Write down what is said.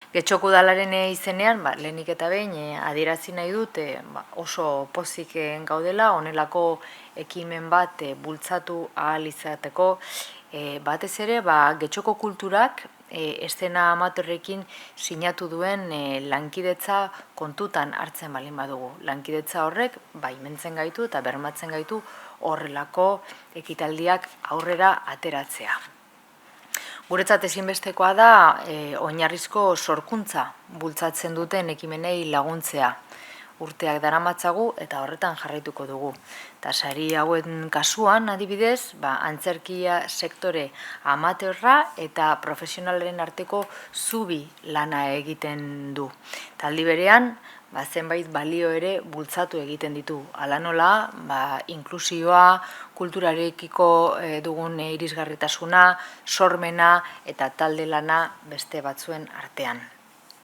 Getxoko udalaren izenean, lehenik eta behin adierazi nahi dut oso pozik gaudela, honelako ekimen bat bultzatu ahal izateko, batez ere Getxoko kulturak eszena amatorrekin sinatu duen lankidetza kontutan hartzen baldin badugu. Lankidetza horrek baimentzen gaitu eta bermatzen gaitu horrelako ekitaldiak aurrera ateratzea. Guretzat ezinbestekoa da oinarrizko sorkuntza bultzatzen duten ekimenei laguntzea. Urteak daramatzagu eta horretan jarraituko dugu. Eta sari hauen kasuan, adibidez, antzerkia sektore amateurra eta profesionalaren arteko zubi lana egiten du. Taldi berean, zenbait balio ere bultzatu egiten ditu. Hala nola, inklusioa, kulturarekiko dugun irisgarritasuna, sormena eta talde lana beste batzuen artean.